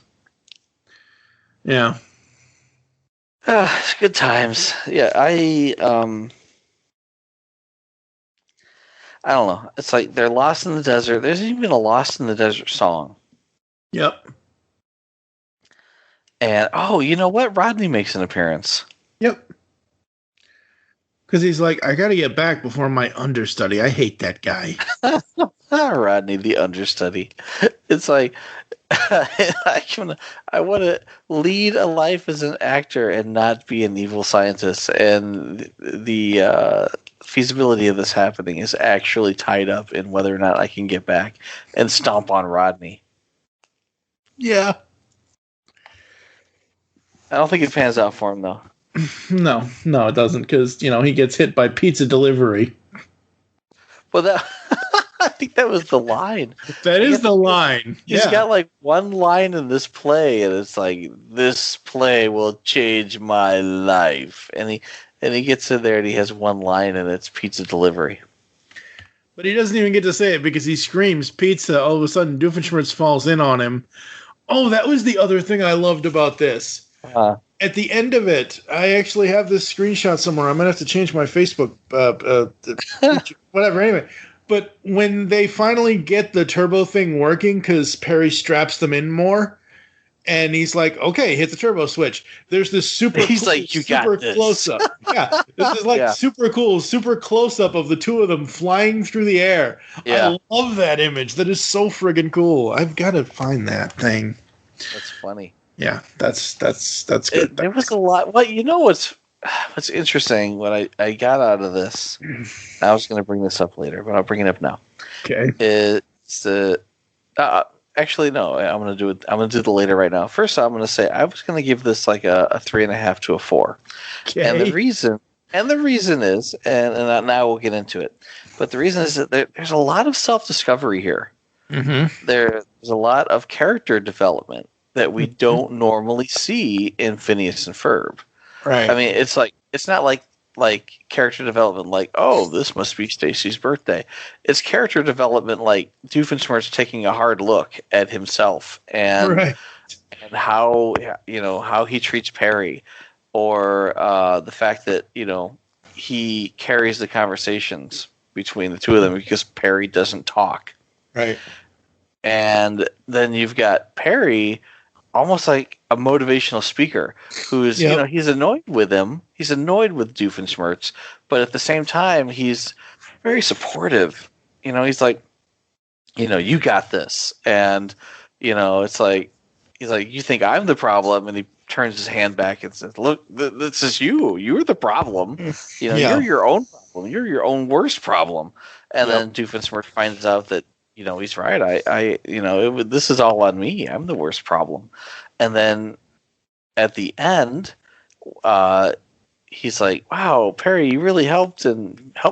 Yeah. Good times. Yeah, I don't know. It's like they're lost in the desert. There's even a Lost in the Desert song. Yep. And, you know what? Rodney makes an appearance. Yep. Because he's like, I got to get back before my understudy. I hate that guy. Rodney, the understudy. It's like, I want to lead a life as an actor and not be an evil scientist. And the feasibility of this happening is actually tied up in whether or not I can get back and stomp on Rodney. Yeah. I don't think it pans out for him, though. No, it doesn't, because, he gets hit by pizza delivery. Well, I think that was the line. That is the line. He's got like one line in this play, and it's like, this play will change my life. And he gets in there, and he has one line, and it's pizza delivery. But he doesn't even get to say it because he screams pizza. All of a sudden, Doofenshmirtz falls in on him. Oh, that was the other thing I loved about this. At the end of it, I actually have this screenshot somewhere. I'm going to have to change my Facebook, whatever, anyway. But when they finally get the turbo thing working, because Perry straps them in more, and he's like, okay, hit the turbo switch. There's this super close-up. Yeah, this is like super cool, super close-up of the two of them flying through the air. Yeah. I love that image. That is so friggin' cool. I've got to find that thing. That's funny. Yeah, that's good. There was a lot. Well, what's interesting? What I got out of this, I was going to bring this up later, but I'll bring it up now. Okay. It's the actually no, I'm going to do it. I'm going to do the later right now. First, I'm going to say I was going to give this like a 3.5 to a 4. Okay. And the reason is, and now we'll get into it. But the reason is that there's a lot of self-discovery here. Mm-hmm. There's a lot of character development that we don't normally see in Phineas and Ferb. Right. I mean, it's not like character development like, oh, this must be Stacy's birthday. It's character development like Doofenshmirtz taking a hard look at himself and how he treats Perry, or the fact that he carries the conversations between the two of them because Perry doesn't talk. Right. And then you've got Perry, almost like a motivational speaker who's, he's annoyed with him. He's annoyed with Doofenshmirtz, but at the same time, he's very supportive. He's like, you got this. And, it's like, he's like, you think I'm the problem? And he turns his hand back and says, look, this is you. You're the problem. You're your own problem. You're your own worst problem. And then Doofenshmirtz finds out that, he's right. This is all on me. I'm the worst problem. And then at the end, he's like, wow, Perry, you really helped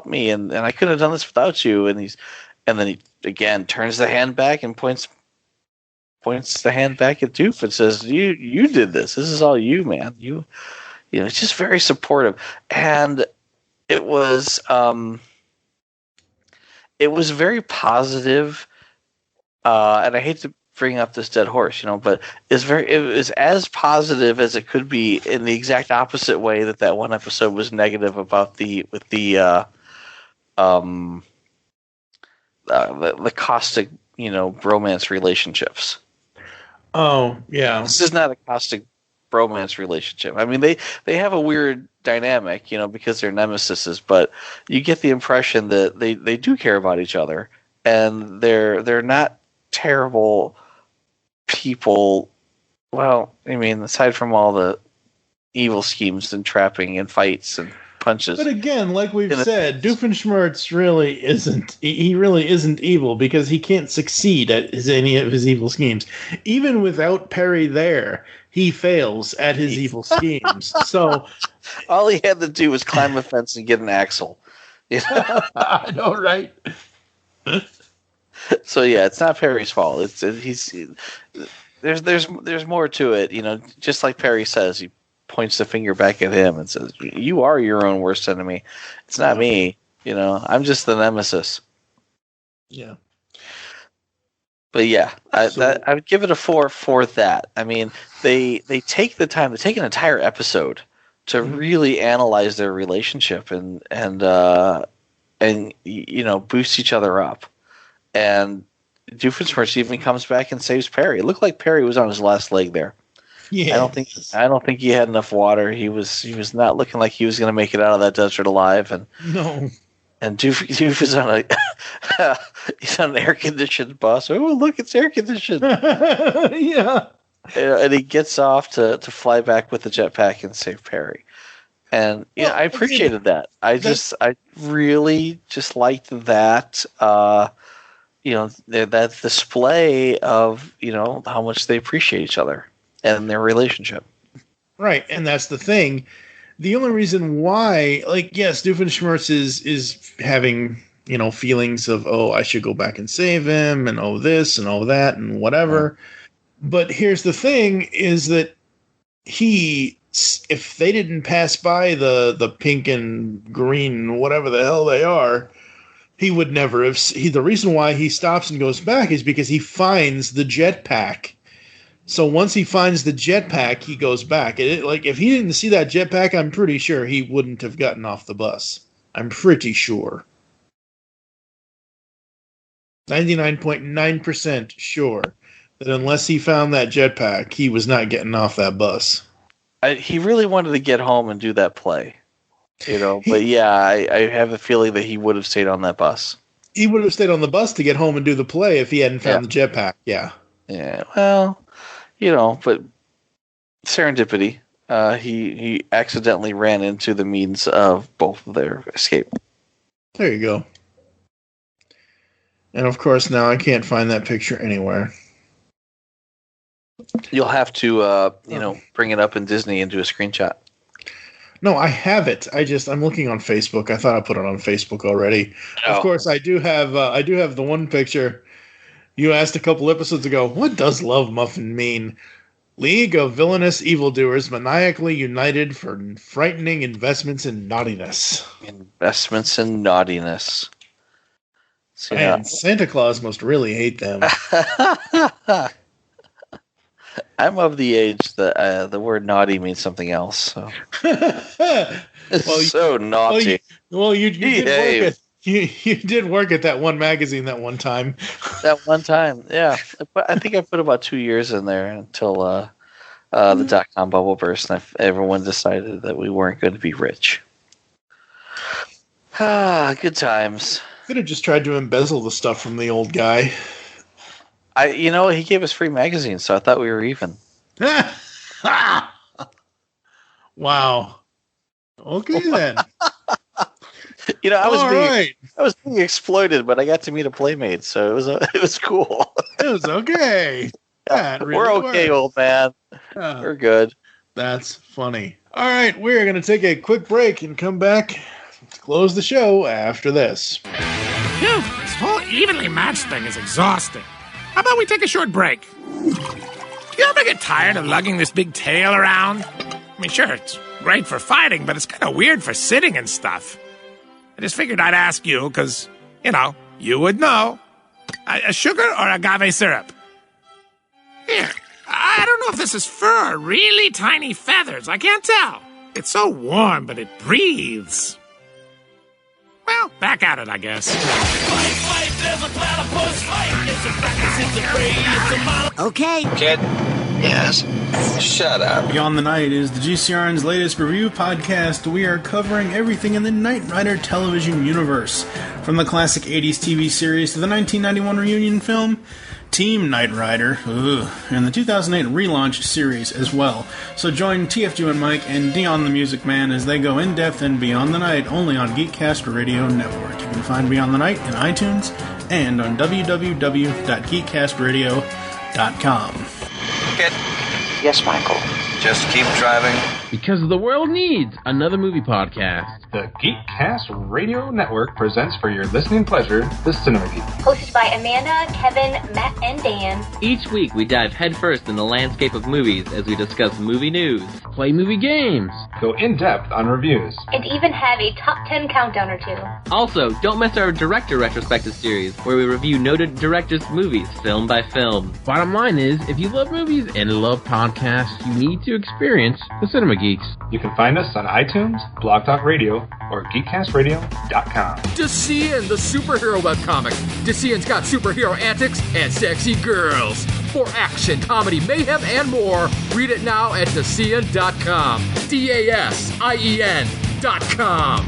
me. And I couldn't have done this without you. And then he again turns the hand back and points points the hand back at Doof and says, "You did this. This is all you, man. You know, it's just very supportive." And it was very positive. And I hate to bring up this dead horse, you know, but it was as positive as it could be in the exact opposite way that one episode was negative about the caustic, you know, bromance relationships. Oh, yeah. This is not a caustic bromance relationship. I mean, they have a weird dynamic, you know, because they're nemesises, but you get the impression that they do care about each other, and they're not terrible people. Well, I mean, aside from all the evil schemes and trapping and fights and punches. But again, like we've said, Doofenshmirtz really isn't. He really isn't evil because he can't succeed at any of his evil schemes. Even without Perry there, he fails at his evil schemes. So all he had to do was climb a fence and get an axle. You know? I know, right? So yeah, it's not Perry's fault. There's more to it. You know, just like Perry says, he points the finger back at him and says, "You are your own worst enemy. It's not me. You know, I'm just the nemesis." Yeah. But yeah, I would give it a 4 for that. I mean, they take the time to take an entire episode to really analyze their relationship and you know, boost each other up. And Doofenshmirtz even comes back and saves Perry. It looked like Perry was on his last leg there. Yeah. I don't think he had enough water. He was not looking like he was going to make it out of that desert alive. And no. And Doof is on he's on an air conditioned bus. Oh, look, it's air conditioned. Yeah. And he gets off to fly back with the jetpack and save Perry. And yeah, I appreciated that. I really just liked that. You know, that display of, you know, how much they appreciate each other and their relationship. Right, and that's the thing. The only reason why, like, yes, Doofenshmirtz is having, you know, feelings of, oh, I should go back and save him, and oh this, and oh that, and whatever. But here's the thing, is that if they didn't pass by the pink and green, whatever the hell they are, he would never have. The reason why he stops and goes back is because he finds the jetpack. So once he finds the jetpack, he goes back. Like, if he didn't see that jetpack, I'm pretty sure he wouldn't have gotten off the bus. I'm pretty sure. 99.9% sure that unless he found that jetpack, he was not getting off that bus. He really wanted to get home and do that play. You know, but yeah, I have a feeling that he would have stayed on that bus. He would have stayed on the bus to get home and do the play if he hadn't found the jetpack. Yeah. Yeah. Well, you know, but serendipity. He accidentally ran into the means of both of their escape. There you go. And of course, now I can't find that picture anywhere. You'll have to, you know, bring it up in Disney and do a screenshot. No, I have it. I'm looking on Facebook. I thought I put it on Facebook already. Oh. Of course, I do have the one picture. You asked a couple episodes ago, what does Love Muffin mean? League of villainous evildoers maniacally united for frightening investments in naughtiness. Investments in naughtiness. So, and Santa Claus must really hate them. I'm of the age that the word naughty means something else. So. So naughty. You did work at that one magazine that one time. That one time, yeah. I think I put about 2 years in there until the dot-com bubble burst, and everyone decided that we weren't going to be rich. Good times. Could have just tried to embezzle the stuff from the old guy. He gave us free magazines, so I thought we were even. Wow. Okay then. I was being exploited, but I got to meet a playmate, so it was cool. It was okay. Really we're okay, old man. We're good. That's funny. All right, we're going to take a quick break and come back to close the show after this. Phew, this whole evenly matched thing is exhausting. How about we take a short break? Do you ever get tired of lugging this big tail around? I mean, sure, it's great for fighting, but it's kind of weird for sitting and stuff. I just figured I'd ask you, because, you would know. A sugar or agave syrup? Here, I don't know if this is fur or really tiny feathers. I can't tell. It's so warm, but it breathes. Well, back at it, I guess. Fight, there's a platypus fight. It's a practice, it's a prey, it's a model. Okay. Kid? Yes? Shut up. Beyond the Night is the GCRN's latest review podcast. We are covering everything in the Knight Rider television universe, from the classic 80s TV series to the 1991 reunion film, Team Knight Rider, and the 2008 relaunch series as well. So join TFG and Mike and Dion the Music Man as they go in-depth and Beyond the Night only on Geekcast Radio Network. You can find Beyond the Night in iTunes and on www.geekcastradio.com. Kid? Yes, Michael. Just keep driving. Because the world needs another movie podcast. The Geekcast Radio Network presents for your listening pleasure the Cinema Geek. Hosted by Amanda, Kevin, Matt, and Dan. Each week we dive headfirst in the landscape of movies as we discuss movie news, play movie games, go in-depth on reviews, and even have a top 10 countdown or two. Also, don't miss our director retrospective series where we review noted directors' movies film by film. Bottom line is, if you love movies and love podcasts, you need to experience the Cinema Geeks. You can find us on iTunes, Blog Talk Radio, or GeekCastRadio.com. Decian, the superhero webcomic. Decian's got superhero antics and sexy girls. For action, comedy, mayhem, and more, read it now at Decian.com. DASIEN.com.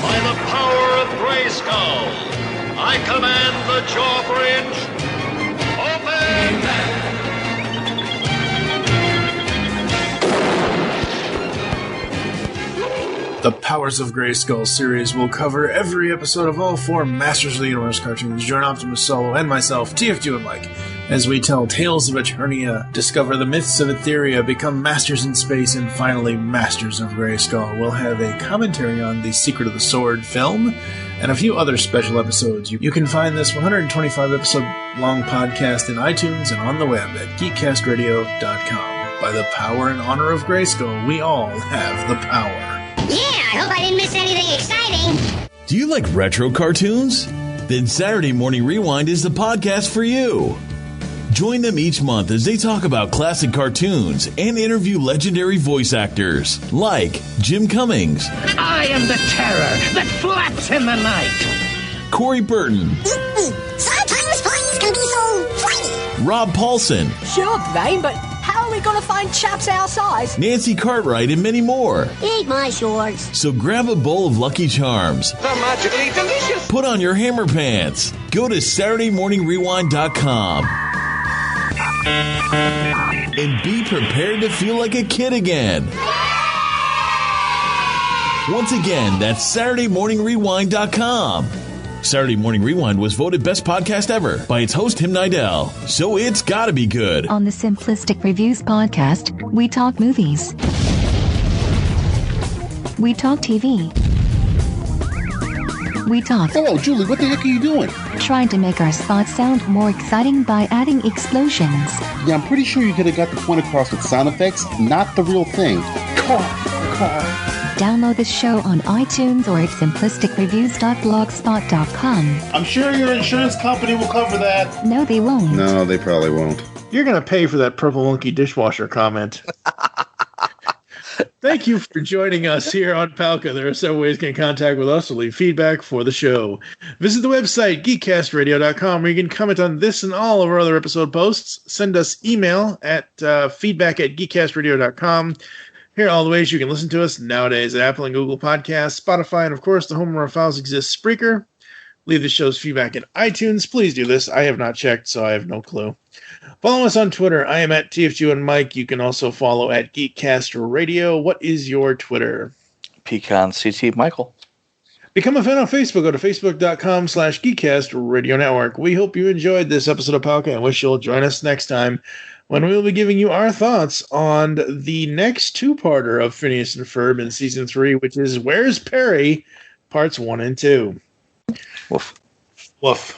By the power of Grayskull, I command the jaw bridge. Open! The Powers of Grayskull series will cover every episode of all 4 Masters of the Universe cartoons. Join Optimus Solo and myself, TFG and Mike, as we tell tales of Eternia, discover the myths of Etheria, become masters in space, and finally Masters of Grayskull. We'll have a commentary on the Secret of the Sword film, and a few other special episodes. You can find this 125-episode-long podcast in iTunes and on the web at geekcastradio.com. By the power and honor of Grayskull, we all have the power. Yeah, I hope I didn't miss anything exciting. Do you like retro cartoons? Then Saturday Morning Rewind is the podcast for you. Join them each month as they talk about classic cartoons and interview legendary voice actors like Jim Cummings. I am the terror that flaps in the night. Corey Burton. Sometimes toys can be so flighty. Rob Paulson. Sure, Vane, but how are we going to find chaps our size? Nancy Cartwright and many more. Eat my shorts. So grab a bowl of Lucky Charms. They're magically delicious. Put on your hammer pants. Go to SaturdayMorningRewind.com. And be prepared to feel like a kid again. Once again, that's SaturdayMorningRewind.com. Saturday Morning Rewind was voted Best Podcast Ever by its host, Tim Nidell. So it's gotta be good. On the Simplistic Reviews podcast, we talk movies. We talk TV. We talk. Hello, Julie, what the heck are you doing? Trying to make our spots sound more exciting by adding explosions. Yeah, I'm pretty sure you could have got the point across with sound effects, not the real thing. Car. Download the show on iTunes or at simplisticreviews.blogspot.com. I'm sure your insurance company will cover that. No, they won't. No, they probably won't. You're going to pay for that Purple Monkey dishwasher comment. Thank you for joining us here on Palca. There are several ways to get in contact with us or leave feedback for the show. Visit the website, geekcastradio.com, where you can comment on this and all of our other episode posts. Send us email at feedback@geekcastradio.com. Here are all the ways you can listen to us nowadays at Apple and Google Podcasts, Spotify, and of course, the home of our files exists, Spreaker. Leave the show's feedback in iTunes. Please do this. I have not checked, so I have no clue. Follow us on Twitter. I am at TFG and Mike. You can also follow at Geekcast Radio. What is your Twitter? PecanCt Michael. Become a fan on Facebook. Go to facebook.com/Geekcast Radio Network. We hope you enjoyed this episode of Palca and wish you'll join us next time when we will be giving you our thoughts on the next two-parter of Phineas and Ferb in Season 3, which is Where's Perry? Parts 1 and 2. Woof. Woof.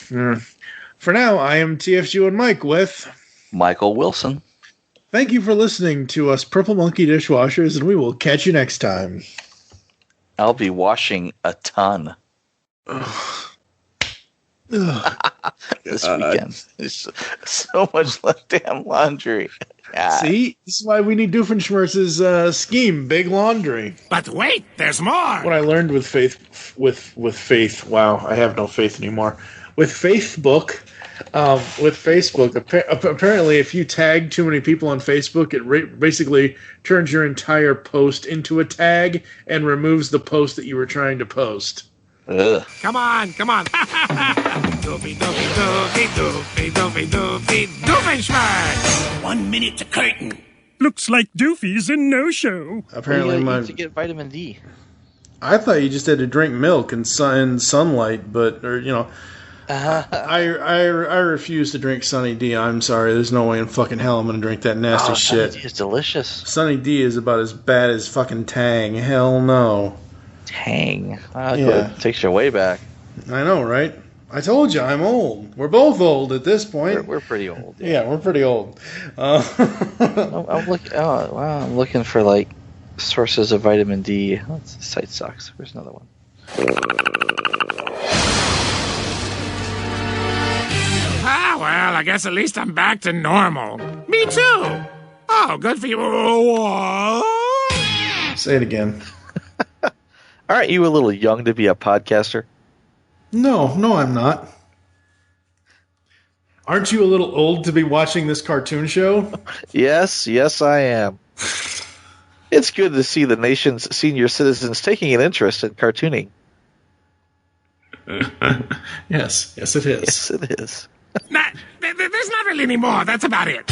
For now, I am TFG and Mike with Michael Wilson. Thank you for listening to us Purple Monkey Dishwashers, and we will catch you next time. I'll be washing a ton. This weekend. There's so much damn laundry. God. See? This is why we need Doofenshmirtz's scheme, big laundry. But wait, there's more! What I learned with Faith, wow, I have no faith anymore. With Facebook, apparently if you tag too many people on Facebook, it basically turns your entire post into a tag and removes the post that you were trying to post. Ugh. Come on. Doofy, Doofenshmirtz! 1 minute to curtain. Looks like Doofy's in no-show. Apparently, you need to get vitamin D. I thought you just had to drink milk and sunlight, but I refuse to drink Sunny D. I'm sorry. There's no way in fucking hell I'm gonna drink that nasty shit. Sunny D is delicious. Sunny D is about as bad as fucking Tang. Hell no. Tang. It takes you way back. I know, right? I told you, I'm old. We're both old at this point. We're pretty old. Yeah, we're pretty old. I'm looking for like sources of vitamin D. Oh, the site sucks. There's another one. Well, I guess at least I'm back to normal. Me too. Oh, good for you. Say it again. Aren't you a little young to be a podcaster? No, I'm not. Aren't you a little old to be watching this cartoon show? Yes, I am. It's good to see the nation's senior citizens taking an interest in cartooning. Yes, it is. Yes, it is. There's not really any more. That's about it.